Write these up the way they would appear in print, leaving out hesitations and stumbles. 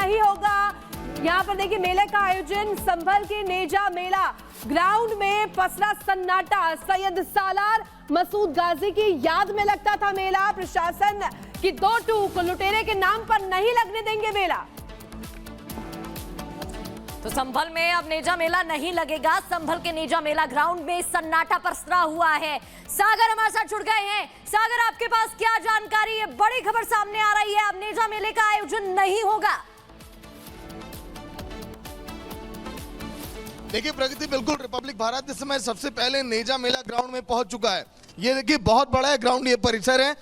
नहीं होगा। यहाँ पर देखिए मेले का आयोजन संभल के नेजा मेला ग्राउंड में पसरा सन्नाटा। सैयद सालार मसूद गाजी की याद में लगता था मेला। प्रशासन की दो टूक, लुटेरे के नाम पर नहीं लगने देंगे मेला। तो संभल में अब नेजा मेला नहीं लगेगा। संभल के नेजा मेला ग्राउंड में सन्नाटा पसरा हुआ है। सागर हमारे साथ जुड़ गए हैं। सागर, आपके पास क्या जानकारी है? बड़ी खबर सामने आ रही है, अब नेजा मेले का आयोजन नहीं होगा। देखिए प्रगति, बिल्कुल रिपब्लिक भारत इस समय सबसे पहले नेजा मेला ग्राउंड में पहुंच चुका है। ये देखिए बहुत बड़ा है ग्राउंड, ये परिसर है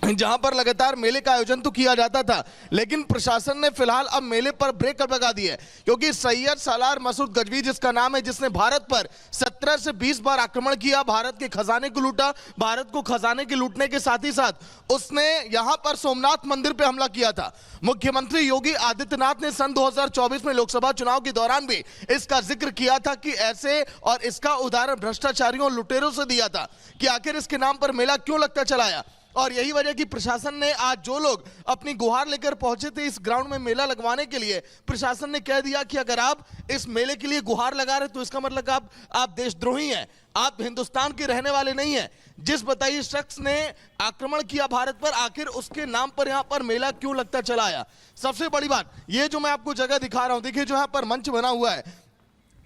जहां पर लगातार मेले का आयोजन तो किया जाता था, लेकिन प्रशासन ने फिलहाल अब मेले पर ब्रेक लगा दी है, क्योंकि सैयद सालार मसूद गजवी जिसका नाम है, जिसने भारत पर 17 से 20 बार आक्रमण किया, भारत के खजाने को लूटा, भारत को खजाने के लूटने के साथ ही साथ उसने यहां पर सोमनाथ मंदिर पर हमला किया था। मुख्यमंत्री योगी आदित्यनाथ ने सन 2024 में लोकसभा चुनाव के दौरान भी इसका जिक्र किया था कि ऐसे, और इसका उदाहरण भ्रष्टाचारियों और लुटेरों से दिया था कि आखिर इसके नाम पर मेला क्यों लगता चलाया। और यही वजह कि प्रशासन ने आज जो लोग अपनी गुहार लेकर पहुंचे थे इस ग्राउंड में मेला लगवाने के लिए, प्रशासन ने कह दिया कि अगर आप इस मेले के लिए गुहार लगा रहे तो इसका मतलब आप देशद्रोही हैं, आप हिंदुस्तान के रहने वाले नहीं हैं। जिस बताइए शख्स ने आक्रमण किया भारत पर, आखिर उसके नाम पर यहां पर मेला क्यों लगता चला आया। सबसे बड़ी बात, ये जो मैं आपको जगह दिखा रहा हूं, देखिए जो यहां पर मंच बना हुआ है,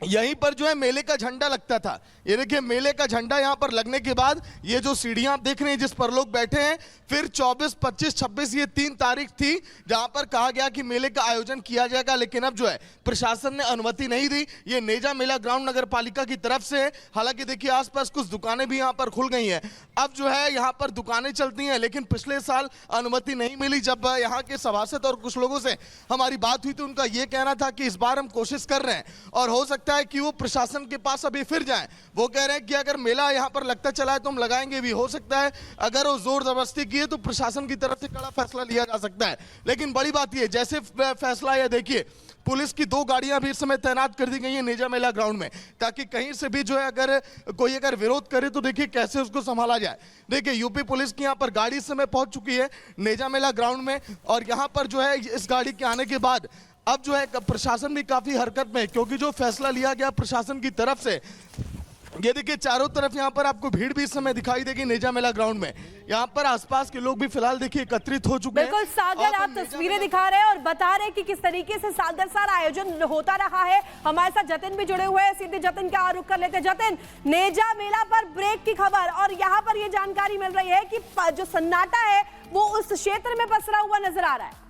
यहीं पर जो है मेले का झंडा लगता था। ये देखिए मेले का झंडा यहां पर लगने के बाद ये जो सीढ़ियां आप देख रहे हैं जिस पर लोग बैठे हैं, फिर 24, 25, 26 ये 3 तारीख थी जहां पर कहा गया कि मेले का आयोजन किया जाएगा, लेकिन अब जो है प्रशासन ने अनुमति नहीं दी। ये नेजा मेला ग्राउंड नगर पालिका की तरफ से है। हालांकि देखिए आसपास कुछ दुकानें भी यहां पर खुल गई हैं, अब जो है यहां पर दुकानें चलती हैं, लेकिन पिछले साल अनुमति नहीं मिली। जब यहाँ के सभासद और कुछ लोगों से हमारी बात हुई तो उनका यह कहना था कि इस बार हम कोशिश कर रहे हैं और हो सकता है कि वो प्रशासन के पास अभी फिर जाएं। वो कह रहे हैं कि अगर मेला यहां पर लगता चला है तो हम लगाएंगे भी, हो सकता है अगर वो जोर जबरदस्ती किए तो प्रशासन की तरफ से कड़ा फैसला लिया जा सकता है। लेकिन बड़ी बात ये, जैसे फैसला है, देखिए पुलिस की 2 गाड़ियां भी इस समय तैनात कर दी गई हैं नेजा मेला ग्राउंड में, ताकि कहीं से भी जो है अगर कोई विरोध करे तो देखिए कैसे उसको संभाला जाए। देखिए यूपी पुलिस की यहां पर गाड़ी इस समय पहुंच चुकी है नेजा मेला ग्राउंड में, और यहां पर जो है इस गाड़ी के आने के बाद अब जो है प्रशासन भी काफी हरकत में है, क्योंकि जो फैसला लिया गया प्रशासन की तरफ से, ये देखिए चारों तरफ यहाँ पर आपको भीड़ भी इस समय दिखाई देगी नेजा मेला ग्राउंड में। यहाँ पर आसपास के लोग भी फिलहाल देखिए एकत्रित हो चुके हैं। बिल्कुल सागर, आप तस्वीरें दिखा रहे हैं और बता रहे हैं कि किस तरीके से सागर सारा आयोजन होता रहा है। हमारे साथ जतिन भी जुड़े हुए हैं, सीधे जतिन का रुख कर लेते हैं। जतिन, नेजा मेला पर ब्रेक की खबर, और यहाँ पर ये जानकारी मिल रही है कि जो सन्नाटा है वो उस क्षेत्र में पसरा हुआ नजर आ रहा है।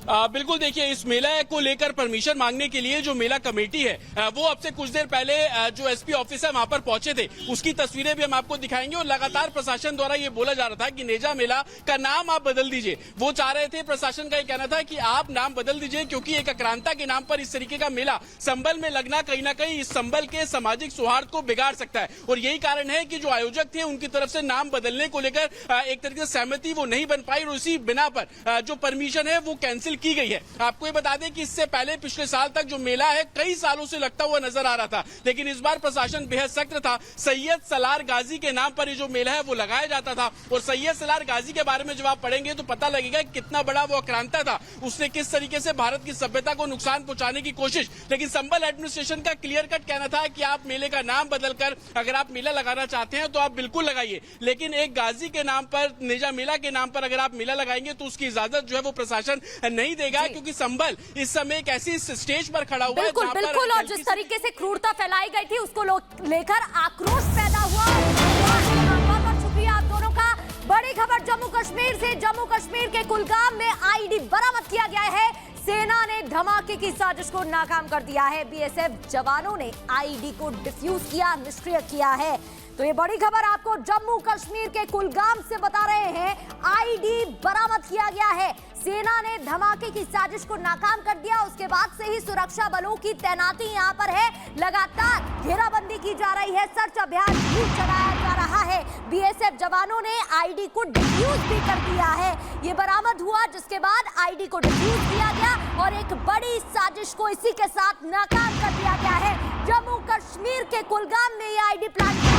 बिल्कुल, देखिए इस मेला को लेकर परमिशन मांगने के लिए जो मेला कमेटी है वो अब से कुछ देर पहले जो एसपी ऑफिस है वहां पर पहुंचे थे, उसकी तस्वीरें भी हम आपको दिखाएंगे। और लगातार प्रशासन द्वारा ये बोला जा रहा था कि नेजा मेला का नाम आप बदल दीजिए। वो चाह रहे थे, प्रशासन का ये कहना था कि आप नाम बदल दीजिए, क्योंकि एक आक्रांता के नाम पर इस तरीके का मेला संभल में लगना कहीं ना कहीं इस संभल के सामाजिक सौहार्द को बिगाड़ सकता है। और यही कारण है कि जो आयोजक थे उनकी तरफ से नाम बदलने को लेकर एक तरीके से सहमति वो नहीं बन पाई, और उसी बिना पर जो परमिशन है वो कैंसिल की गई है। आपको ये बता दें कि इससे पहले पिछले साल तक जो मेला है कई सालों से लगता हुआ नजर आ रहा था, लेकिन इस बार प्रशासन बेहद सख्त था। सैयद सालार गाजी के नाम पर ये जो मेला है वो लगाया जाता था, और सैयद सालार गाजी के बारे में जब आप पढ़ेंगे तो पता लगेगा कितना बड़ा वो आक्रांता था, उसने किस तरीके से भारत की सभ्यता को नुकसान पहुंचाने की कोशिश। लेकिन संभल एडमिनिस्ट्रेशन का क्लियर कट कहना था कि आप मेले का नाम बदलकर अगर आप मेला लगाना चाहते हैं तो आप बिल्कुल लगाइए, लेकिन एक गाजी के नाम पर, नेजा मेला के नाम पर अगर आप मेला लगाएंगे तो उसकी इजाजत जो है वो प्रशासन नहीं देगा, क्योंकि संभल इस समय एक ऐसी स्टेज पर खड़ा हुआ है। बिल्कुल, और जिस तरीके से क्रूरता फैलाई गई थी उसको लेकर आक्रोश पैदा हुआ। बहुत शुक्रिया आप दोनों का। बड़ी खबर जम्मू कश्मीर से, जम्मू कश्मीर के कुलगाम में आईडी बरामद किया गया है। सेना ने धमाके की साजिश को नाकाम कर दिया है। बीएसएफ जवानों ने आईडी को डिफ्यूज किया, निष्क्रिय किया है। तो ये बड़ी खबर आपको जम्मू कश्मीर के कुलगाम से बता रहे हैं। आईडी बरामद किया गया है। सेना ने धमाके की साजिश को नाकाम कर दिया। उसके बाद से ही सुरक्षा बलों की तैनाती यहां पर है। लगातार घेराबंदी की जा रही है, सर्च अभियान भी चलाया जा रहा है। बीएसएफ जवानों ने आईडी को डिफ्यूज भी कर दिया है। ये बरामद हुआ, जिसके बाद आईडी को डिफ्यूज किया गया और एक बड़ी साजिश को इसी के साथ नाकाम कर दिया गया है। जम्मू कश्मीर के कुलगाम में ये आईडी प्लांट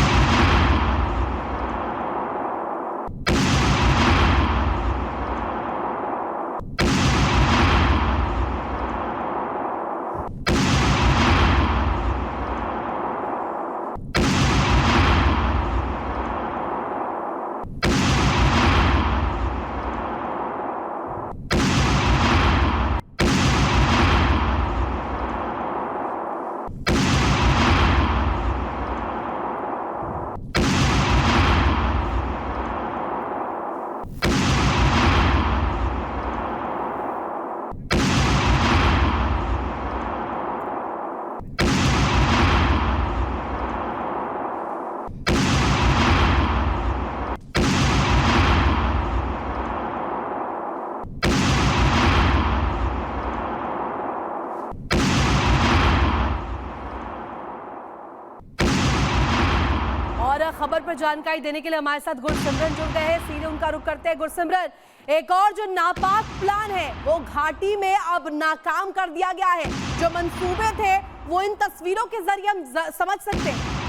पर जानकारी देने के लिए हमारे साथ गुरसिमरन जुड़ गए हैं। सीधे उनका रुख करते हैं। गुरसिमरन, एक और जो नापाक प्लान है वो घाटी में अब नाकाम कर दिया गया है। जो मंसूबे थे वो इन तस्वीरों के जरिए हम समझ सकते हैं।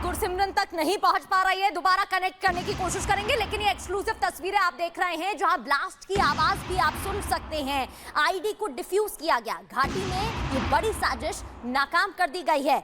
गुरसिमरन तक नहीं पहुंच पा रही है, दोबारा कनेक्ट करने की कोशिश करेंगे, लेकिन ये एक्सक्लूसिव तस्वीरें आप देख रहे हैं जहां ब्लास्ट की आवाज भी आप सुन सकते हैं। आईडी को डिफ्यूज किया गया। घाटी में ये बड़ी साजिश नाकाम कर दी गई है।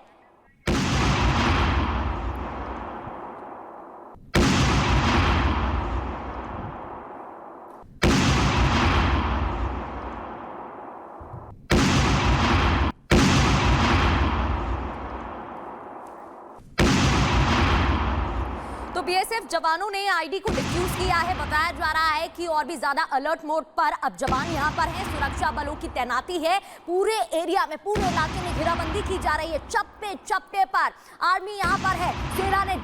तो बीएसएफ जवानों ने आईडी को डिफ्यूज किया है। बताया जा रहा है कि और भी ज्यादा अलर्ट मोड पर अब जवान यहां पर हैं। सुरक्षा बलों की तैनाती है। पूरे एरिया में, पूरे इलाके में घेराबंदी की जा रही है। चप्पे चप्पे पर आर्मी यहां पर है। सेना ने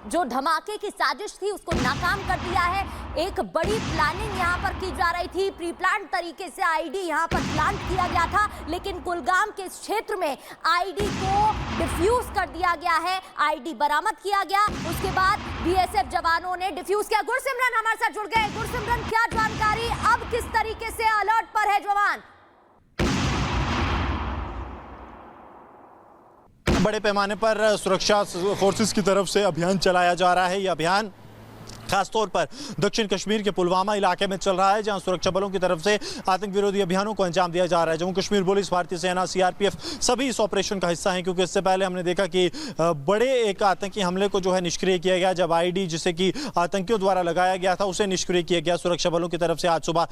जो धमाके की साजिश थी उसको नाकाम कर दिया है। एक बड़ी प्लानिंग यहां पर की जा रही थी। प्री प्लान तरीके से आईडी यहां पर प्लान किया गया था, लेकिन कुलगाम के क्षेत्र में आईडी को डिफ्यूज कर दिया गया है। आईडी बरामद किया गया, उसके बाद बीएसएफ जवानों ने डिफ्यूज किया। गुरसिमरन हमारे साथ जुड़ गए। गुरसिमरन, क्या जानकारी, अब किस तरीके से अलर्ट पर है जवान? बड़े पैमाने पर सुरक्षा फोर्सेस की तरफ से अभियान चलाया जा रहा है। यह अभियान खासतौर पर दक्षिण कश्मीर के पुलवामा इलाके में चल रहा है, जहां सुरक्षा बलों की तरफ से आतंक विरोधी अभियानों को अंजाम दिया जा रहा है। जम्मू कश्मीर पुलिस, भारतीय सेना, सीआरपीएफ सभी इस ऑपरेशन का हिस्सा हैं, क्योंकि इससे पहले हमने देखा कि बड़े एक आतंकी हमले को जो है निष्क्रिय किया गया, जब आईडी जिसे कि आतंकियों द्वारा लगाया गया था उसे निष्क्रिय किया गया सुरक्षा बलों की तरफ से। आज सुबह